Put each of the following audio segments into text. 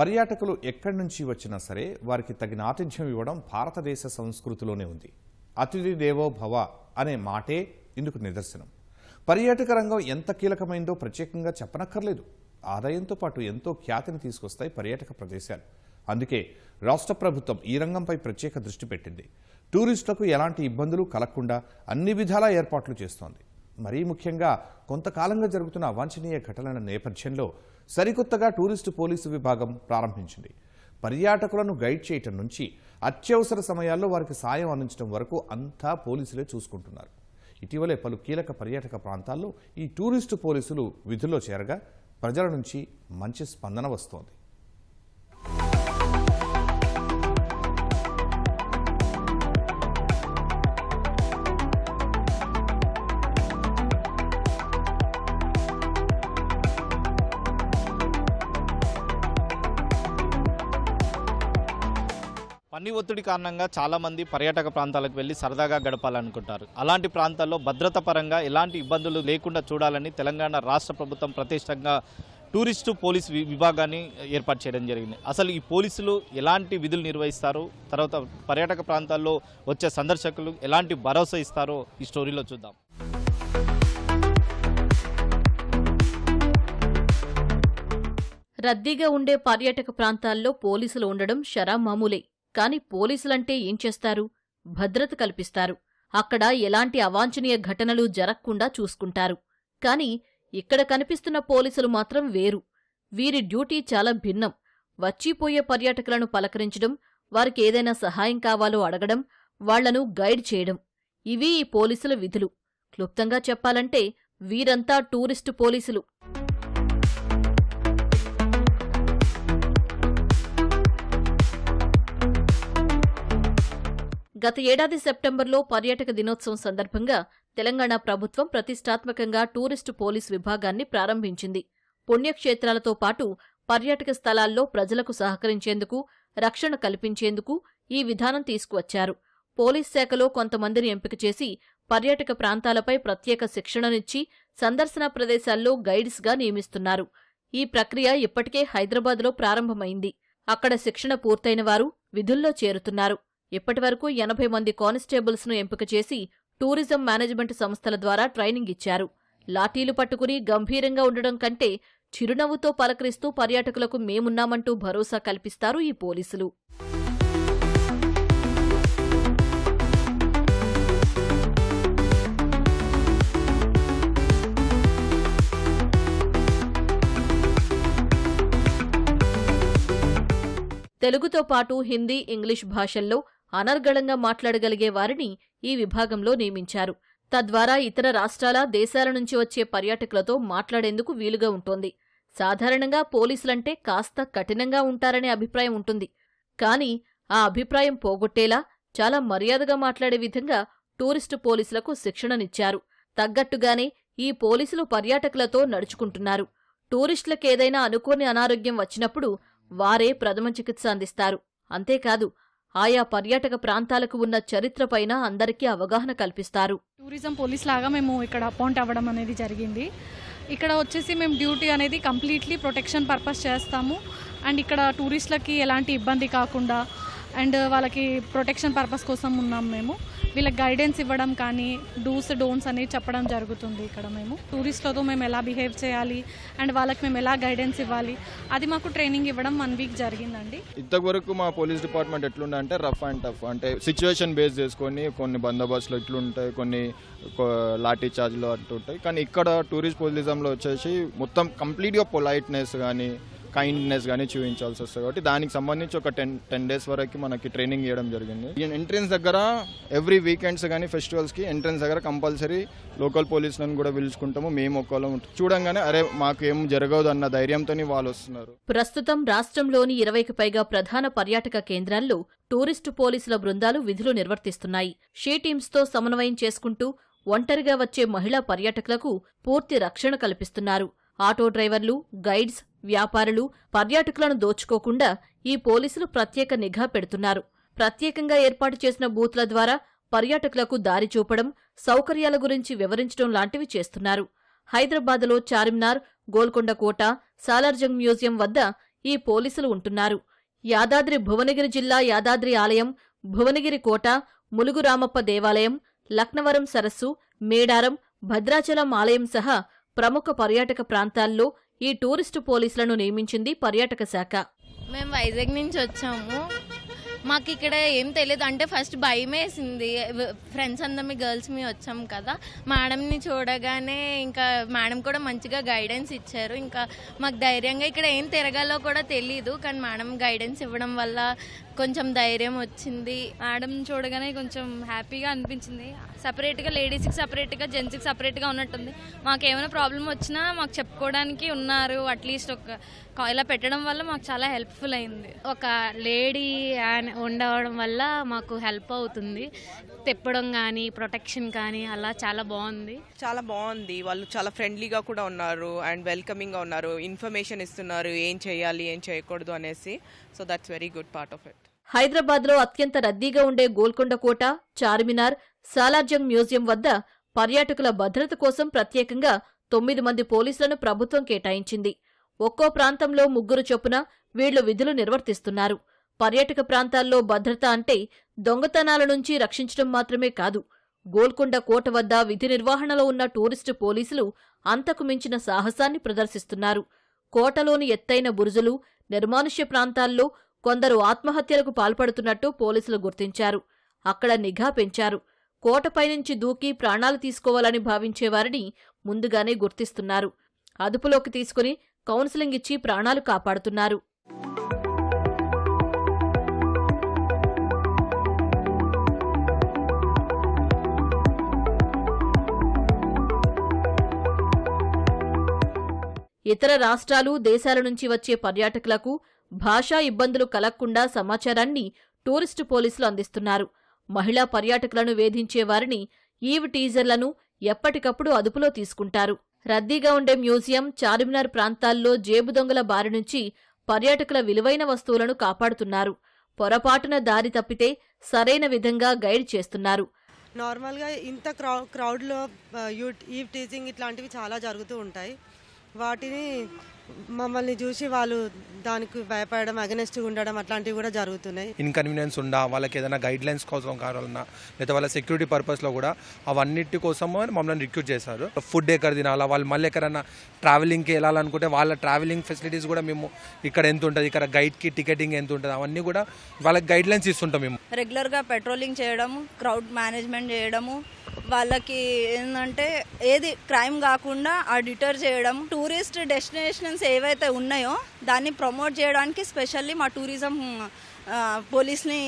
పర్యాటకులు ఎక్కడి నుంచి వచ్చినా సరే వారికి తగిన ఆతిథ్యం ఇవ్వడం భారతదేశ సంస్కృతిలోనే ఉంది. అతిథి దేవో భవ అనే మాటే ఇందుకు నిదర్శనం. పర్యాటక రంగం ఎంత కీలకమైందో ప్రత్యేకంగా చెప్పనక్కర్లేదు. ఆదాయంతో పాటు ఎంతో ఖ్యాతిని తీసుకొస్తాయి పర్యాటక ప్రదేశాలు. అందుకే రాష్ట్ర ప్రభుత్వం ఈ రంగంపై ప్రత్యేక దృష్టి పెట్టింది. టూరిస్టులకు ఎలాంటి ఇబ్బందులు కలగకుండా అన్ని విధాలా ఏర్పాట్లు చేస్తోంది. మరీ ముఖ్యంగా కొంతకాలంగా జరుగుతున్న అవాంఛనీయ ఘటనల నేపథ్యంలో సరికొత్తగా టూరిస్టు పోలీసు విభాగం ప్రారంభించింది. పర్యాటకులను గైడ్ చేయటం నుంచి అత్యవసర సమయాల్లో వారికి సాయం అందించడం వరకు అంతా పోలీసులే చూసుకుంటున్నారు. ఇటీవలే పలు కీలక పర్యాటక ప్రాంతాల్లో ఈ టూరిస్టు పోలీసులు విధుల్లో చేరగా ప్రజల నుంచి మంచి స్పందన వస్తోంది. పని ఒత్తిడి కారణంగా చాలామంది పర్యాటక ప్రాంతాలకు వెళ్ళి సరదాగా గడపాలనుకుంటారు. అలాంటి ప్రాంతాల్లో భద్రత పరంగా ఎలాంటి ఇబ్బందులు లేకుండా చూడాలని తెలంగాణ రాష్ట్ర ప్రభుత్వం ప్రతిష్టంగా టూరిస్టు పోలీస్ విభాగాన్ని ఏర్పాటు చేయడం జరిగింది. అసలు ఈ పోలీసులు ఎలాంటి విధులు నిర్వహిస్తారు, తర్వాత పర్యాటక ప్రాంతాల్లో వచ్చే సందర్శకులు ఎలాంటి భరోసా ఇస్తారో ఈ స్టోరీలో చూద్దాం. రద్దీగా ఉండే పర్యాటక ప్రాంతాల్లో పోలీసులు ఉండడం షరామామూలే. కాని పోలీసులంటే ఏం చేస్తారు? భద్రత కల్పిస్తారు. అక్కడ ఎలాంటి అవాంఛనీయ ఘటనలు జరగకుండా చూసుకుంటారు. కాని ఇక్కడ కనిపిస్తున్న పోలీసులు మాత్రం వేరు. వీరి డ్యూటీ చాలా భిన్నం. వచ్చిపోయే పర్యాటకులను పలకరించడం, వారికి ఏదైనా సహాయం కావాలో అడగడం, వాళ్లను గైడ్ చేయడం, ఇవీ ఈ పోలీసుల విధులు. క్లుప్తంగా చెప్పాలంటే వీరంతా టూరిస్టు పోలీసులు. గత ఏడాది సెప్టెంబర్లో పర్యాటక దినోత్సవం సందర్భంగా తెలంగాణ ప్రభుత్వం ప్రతిష్టాత్మకంగా టూరిస్టు పోలీస్ విభాగాన్ని ప్రారంభించింది. పుణ్యక్షేత్రాలతో పాటు పర్యాటక స్థలాల్లో ప్రజలకు సహకరించేందుకు, రక్షణ కల్పించేందుకు ఈ విధానం తీసుకువచ్చారు. పోలీస్ శాఖలో కొంతమందిని ఎంపిక చేసి పర్యాటక ప్రాంతాలపై ప్రత్యేక శిక్షణనిచ్చి సందర్శన ప్రదేశాల్లో గైడ్స్గా నియమిస్తున్నారు. ఈ ప్రక్రియ ఇప్పటికే హైదరాబాద్లో ప్రారంభమైంది. అక్కడ శిక్షణ పూర్తయిన వారు విధుల్లో చేరుతున్నారు. ఇప్పటివరకు 80 మంది కానిస్టేబుల్స్ను ఎంపిక చేసి టూరిజం మేనేజ్మెంట్ సంస్థల ద్వారా ట్రైనింగ్ ఇచ్చారు. లాఠీలు పట్టుకుని గంభీరంగా ఉండడం కంటే చిరునవ్వుతో పలకరిస్తూ పర్యాటకులకు మేమున్నామంటూ భరోసా కల్పిస్తారు ఈ పోలీసులు. తెలుగుతో పాటు హిందీ, ఇంగ్లీష్ భాషల్లో అనర్గళంగా మాట్లాడగలిగే వారిని ఈ విభాగంలో నియమించారు. తద్వారా ఇతర రాష్ట్రాల, దేశాల నుంచి వచ్చే పర్యాటకులతో మాట్లాడేందుకు వీలుగా ఉంటోంది. సాధారణంగా పోలీసులంటే కాస్త కఠినంగా ఉంటారనే అభిప్రాయం ఉంటుంది. కాని ఆ అభిప్రాయం పోగొట్టేలా చాలా మర్యాదగా మాట్లాడే విధంగా టూరిస్టు పోలీసులకు శిక్షణనిచ్చారు. తగ్గట్టుగానే ఈ పోలీసులు పర్యాటకులతో నడుచుకుంటున్నారు. టూరిస్టులకేదైనా అనుకోని అనారోగ్యం వచ్చినప్పుడు వారే ప్రథమ చికిత్స అందిస్తారు. అంతేకాదు ఆయా పర్యాటక ప్రాంతాలకు ఉన్న చరిత్రపైన అందరికీ అవగాహన కల్పిస్తారు. టూరిజం పోలీస్ లాగా మేము ఇక్కడ అపాయింట్ అవ్వడం అనేది జరిగింది. ఇక్కడ వచ్చేసి మేము డ్యూటీ అనేది కంప్లీట్లీ ప్రొటెక్షన్ పర్పస్ చేస్తాము. అండ్ ఇక్కడ టూరిస్టులకి ఎలాంటి ఇబ్బంది కాకుండా అండ్ వాళ్ళకి ప్రొటెక్షన్ పర్పస్ కోసం ఉన్నాం. మేము వీళ్ళకి గైడెన్స్ ఇవ్వడం కానీ డూస్ డోంట్స్ అనేది చెప్పడం జరుగుతుంది. ఇక్కడ మేము టూరిస్టులతో మేము ఎలా బిహేవ్ చేయాలి అండ్ వాళ్ళకి మేము ఎలా గైడెన్స్ ఇవ్వాలి అది మాకు ట్రైనింగ్ ఇవ్వడం 1 వీక్ జరిగిందండి. ఇంతవరకు మా పోలీస్ డిపార్ట్మెంట్ ఎట్లుండే అంటే రఫ్ అండ్ టఫ్, అంటే సిచ్యువేషన్ బేస్ చేసుకొని కొన్ని బందోబస్తులు ఇట్లుంటాయి, కొన్ని లాఠీ చార్జ్లు అట్లుంటాయి. కానీ ఇక్కడ టూరిస్ట్ పోలీజంలో వచ్చేసి మొత్తం కంప్లీట్గా పొలైట్నెస్ కానీ కైండ్నెస్ కానీ చూపించాల్సి వస్తుంది. కాబట్టి దానికి సంబంధించి ఒక 10 days వరకు మనకి ట్రైనింగ్ ఇవ్వడం జరిగింది. ఎంట్రన్స్ దగ్గర ఎవ్రీ వీకెండ్స్ కానీ ఫెస్టివల్స్కి ఎంట్రన్స్ దగ్గర కంపల్సరీ లోకల్ పోలీసులను కూడా పిలుచుకుంటాము. మేము ఒకళ్ళం చూడంగానే అరే మాకు ఏం జరగదు అన్న ధైర్యంతో వాళ్ళు వస్తున్నారు. ప్రస్తుతం రాష్ట్రంలోని 20కి పైగా ప్రధాన పర్యాటక కేంద్రాల్లో టూరిస్టు పోలీసుల బృందాలు విధులు నిర్వర్తిస్తున్నాయి. షీ టీమ్స్తో సమన్వయం చేసుకుంటూ ఒంటరిగా వచ్చే మహిళా పర్యాటకులకు పూర్తి రక్షణ కల్పిస్తున్నారు. ఆటో డ్రైవర్లు, గైడ్స్, వ్యాపారులు పర్యాటకులను దోచుకోకుండా ఈ పోలీసులు ప్రత్యేక నిఘా పెడుతున్నారు. ప్రత్యేకంగా ఏర్పాటు చేసిన బూత్ల ద్వారా పర్యాటకులకు దారి చూపడం, సౌకర్యాల గురించి వివరించడం లాంటివి చేస్తున్నారు. హైదరాబాద్లో చార్మినార్, గోల్కొండ కోట, సాలార్జంగ్ మ్యూజియం వద్ద ఈ పోలీసులు ఉంటున్నారు. యాదాద్రి భువనగిరి జిల్లా యాదాద్రి ఆలయం, భువనగిరి కోట, ములుగు రామప్ప దేవాలయం, లక్నవరం సరస్సు, మేడారం, భద్రాచలం ఆలయం సహా ప్రముఖ పర్యాటక ప్రాంతాల్లో ఈ టూరిస్టు పోలీసులను నియమించింది పర్యాటక శాఖ. మేము వైజాగ్ నుంచి వచ్చాము. మాకు ఇక్కడ ఏం తెలియదు, అంటే ఫస్ట్ భయం వేసింది. ఫ్రెండ్స్ అందరం గర్ల్స్ మీ వచ్చాం కదా, మేడంని చూడగానే ఇంకా మేడం కూడా మంచిగా గైడెన్స్ ఇచ్చారు. ఇంకా మాకు ధైర్యంగా ఇక్కడ ఏం తిరగాలో కూడా తెలీదు, కానీ మేడం గైడెన్స్ ఇవ్వడం వల్ల కొంచెం ధైర్యం వచ్చింది. మేడం చూడగానే కొంచెం హ్యాపీగా అనిపించింది. సపరేట్గా లేడీస్కి సపరేట్గా, జెంట్స్కి సపరేట్గా ఉన్నట్టుంది. మాకు ఏమైనా ప్రాబ్లం వచ్చినా మాకు చెప్పుకోవడానికి ఉన్నారు. అట్లీస్ట్ ఇలా పెట్టడం వల్ల మాకు చాలా హెల్ప్ఫుల్ అయింది. ఒక లేడీ ఉండడం వల్ల మాకు హెల్ప్ అవుతుంది. తిప్పడం కానీ, ప్రొటెక్షన్ కానీ అలా చాలా బాగుంది. చాలా బాగుంది. వాళ్ళు చాలా ఫ్రెండ్లీగా కూడా ఉన్నారు అండ్ వెల్కమింగ్గా ఉన్నారు. ఇన్ఫర్మేషన్ ఇస్తున్నారు ఏం చేయాలి ఏం చేయకూడదు అనేసి. So that's very good part of it. హైదరాబాద్లో అత్యంత రద్దీగా ఉండే గోల్కొండ కోట, చార్మినార్, సాలార్జంగ్ మ్యూజియం వద్ద పర్యాటకుల భద్రత కోసం ప్రత్యేకంగా 9 మంది పోలీసులను ప్రభుత్వం కేటాయించింది. ఒక్కో ప్రాంతంలో 3 చొప్పున వీళ్లు విధులు నిర్వర్తిస్తున్నారు. పర్యాటక ప్రాంతాల్లో భద్రత అంటే దొంగతనాల నుంచి రక్షించడం మాత్రమే కాదు. గోల్కొండ కోట వద్ద విధి నిర్వహణలో ఉన్న టూరిస్టు పోలీసులు అంతకు మించిన సాహసాన్ని ప్రదర్శిస్తున్నారు. కోటలోని ఎత్తైన బురుజులు, నిర్మానుష్య ప్రాంతాల్లో కొందరు ఆత్మహత్యలకు పాల్పడుతున్నట్టు పోలీసులు గుర్తించారు. అక్కడ నిఘా పెంచారు. కోటపైనుంచి దూకి ప్రాణాలు తీసుకోవాలని భావించేవారిని ముందుగానే గుర్తిస్తున్నారు. అదుపులోకి తీసుకుని కౌన్సిలింగ్ ఇచ్చి ప్రాణాలు కాపాడుతున్నారు. ఇతర రాష్ట్రాలు, దేశాల నుంచి వచ్చే పర్యాటకులకు భాషా ఇబ్బందులు కలగకుండా సమాచారాన్ని టూరిస్టు పోలీసులు అందిస్తున్నారు. మహిళా పర్యాటకులను వేధించే వారిని, ఈవ్ టీజర్లను ఎప్పటికప్పుడు అదుపులో తీసుకుంటారు. రద్దీగా ఉండే మ్యూజియం, చార్మినార్ ప్రాంతాల్లో జేబు దొంగల బారి నుంచి పర్యాటకుల విలువైన వస్తువులను కాపాడుతున్నారు. పొరపాటున దారి తప్పితే సరైన విధంగా గైడ్ చేస్తున్నారు. నార్మల్గా ఇంత క్రౌడ్లో ఈవ్ టీజింగ్ ఇట్లాంటివి చాలా జరుగుతూ ఉంటాయి. వాటిని మమ్మల్ని చూసి వాళ్ళు దానికి భయపడడం, అగెనెస్ట్గా ఉండడం అట్లాంటివి కూడా జరుగుతున్నాయి. ఇన్కన్వీనియన్స్ ఉండా, వాళ్ళకి ఏదైనా గైడ్ లైన్స్ కోసం కావాలన్నా, లేదా వాళ్ళ సెక్యూరిటీ పర్పస్లో కూడా అవన్నిటి కోసము మమ్మల్ని రిక్రూట్ చేశారు. ఫుడ్ ఎక్కడ తినాలా, వాళ్ళు మళ్ళీ ఎక్కడన్నా ట్రావెలింగ్కి వెళ్ళాలనుకుంటే వాళ్ళ ట్రావెలింగ్ ఫెసిలిటీస్ కూడా మేము ఇక్కడ ఎంత ఉంటుంది, ఇక్కడ గైడ్కి టికెటింగ్ ఎంత ఉంటుంది, అవన్నీ కూడా వాళ్ళకి గైడ్ లైన్స్ ఇస్తుంటాం. మేము రెగ్యులర్గా పెట్రోలింగ్ చేయడము, క్రౌడ్ మేనేజ్మెంట్ చేయడము, వాళ్ళకి ఏంటంటే ఏది క్రైమ్ కాకుండా ఆ డిటర్ చేయడం, టూరిస్ట్ డెస్టినేషన్స్ ఏవైతే ఉన్నాయో దాన్ని ప్రమోట్ చేయడానికి స్పెషల్లీ మా టూరిజం పోలీస్ని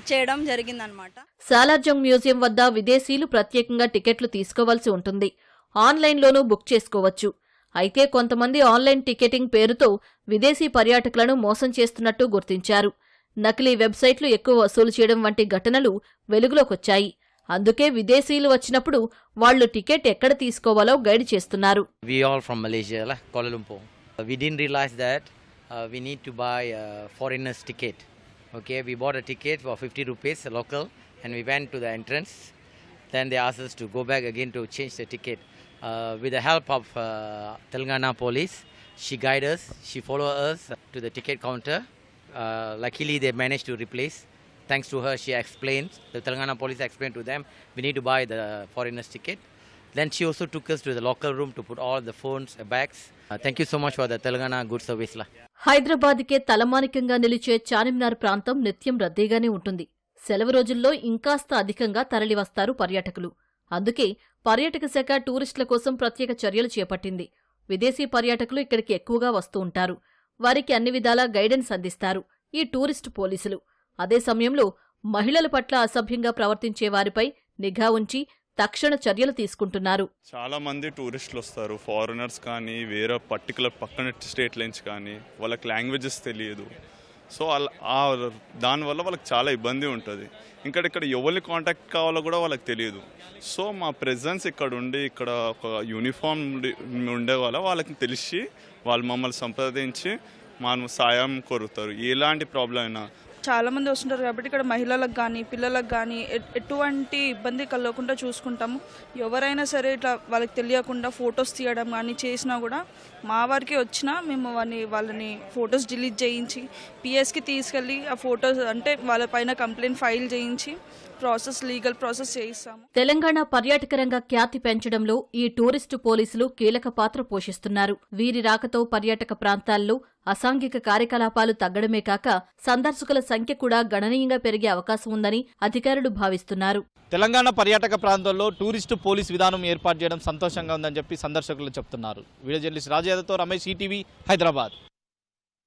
చేయడం జరిగిందనమాట. సాలార్జంగ్ మ్యూజియం వద్ద విదేశీయులు ప్రత్యేకంగా టికెట్లు తీసుకోవాల్సి ఉంటుంది. ఆన్లైన్లోనూ బుక్ చేసుకోవచ్చు. అయితే కొంతమంది ఆన్లైన్ టికెటింగ్ పేరుతో విదేశీ పర్యాటకులను మోసం చేస్తున్నట్టు గుర్తించారు. నకిలీ వెబ్సైట్లు ఎక్కువ వసూలు చేయడం వంటి ఘటనలు వెలుగులోకొచ్చాయి. అందుకే విదేశీయులు వచ్చినప్పుడు వాళ్ళు టికెట్ ఎక్కడ తీసుకోవాలో గైడ్ చేస్తున్నారు. We all from Malaysia, Kuala Lumpur. We didn't realize that we need to buy a foreigner's ticket. Okay, we bought a ticket for 50 rupees local, and we went to the entrance. Then they asked us to go back again to change the ticket. With the help of Telangana police, she guided us. She followed us to the ticket counter. Luckily, they managed to replace. Thanks to her, she explained, the Telangana police explained to them, we need to buy the foreigner's ticket. Then she also took us to the locker room to put all the phones, bags. Thank you so much for the Telangana good service. హైదరాబాద్కే తలమానికంగా నిలిచే చార్మినార్ ప్రాంతం నిత్యం రద్దీగానే ఉంటుంది. సెలవు రోజుల్లో ఇంకాస్త అధికంగా తరలివస్తారు పర్యాటకులు. అందుకే పర్యాటక శాఖ టూరిస్టుల కోసం ప్రత్యేక చర్యలు చేపట్టింది. విదేశీ పర్యాటకులు ఇక్కడికి ఎక్కువగా వస్తూ ఉంటారు. వారికి అన్ని విధాలా గైడెన్స్ అందిస్తారు ఈ టూరిస్టు పోలీసులు. అదే సమయంలో మహిళల పట్ల అసభ్యంగా ప్రవర్తించే వారిపై నిఘా ఉంచి తక్షణ చర్యలు తీసుకుంటున్నారు. చాలా మంది టూరిస్టులు వస్తారు, ఫారినర్స్ కానీ వేరే పర్టికులర్ పక్కన స్టేట్ నుంచి కానీ, వాళ్ళకి లాంగ్వేజెస్ తెలియదు. సో దానివల్ల వాళ్ళకి చాలా ఇబ్బంది ఉంటుంది. ఇక్కడ ఎవరిని కాంటాక్ట్ కావాలో కూడా వాళ్ళకి తెలియదు. సో మా ప్రెజెన్స్ ఇక్కడ ఉండి, ఇక్కడ ఒక యూనిఫామ్ ఉండే వాళ్ళకి తెలిసి వాళ్ళు మమ్మల్ని సంప్రదించి మనం సాయం కోరుతారు. ఎలాంటి ప్రాబ్లం అయినా చాలామంది వస్తుంటారు కాబట్టి ఇక్కడ మహిళలకు కానీ పిల్లలకు కానీ ఎటువంటి ఇబ్బంది కలగకుండా చూసుకుంటాము. ఎవరైనా సరే ఇట్లా వాళ్ళకి తెలియకుండా ఫొటోస్ తీయడం కానీ చేసినా కూడా మా వారికి వచ్చినా మేము వాళ్ళని ఫొటోస్ డిలీట్ చేయించి పిఎస్కి తీసుకెళ్ళి ఆ ఫొటోస్ అంటే వాళ్ళ పైన కంప్లైంట్ ఫైల్ చేయించి లీగల్ ప్రాసెస్ చేయిస్తాము. తెలంగాణ పర్యాటక రంగ ఖ్యాతి పెంచడంలో ఈ టూరిస్టు పోలీసులు కీలక పాత్ర పోషిస్తున్నారు. వీరి రాకతో పర్యాటక ప్రాంతాల్లో అసాంఘిక కార్యకలాపాలు తగ్గడమే కాక సందర్శకుల సంఖ్య కూడా గణనీయంగా పెరిగే అవకాశం ఉందని అధికారులు భావిస్తున్నారు. తెలంగాణ పర్యాటక ప్రాంతాల్లో టూరిస్టు పోలీస్ విధానం ఏర్పాటు చేయడం సంతోషంగా ఉందని చెప్పి సందర్శకులు చెప్తున్నారు. వీడియో జర్నలిస్ట్ రాజు యాదవ్తో రమేష్, ఈటీవీ, హైదరాబాద్.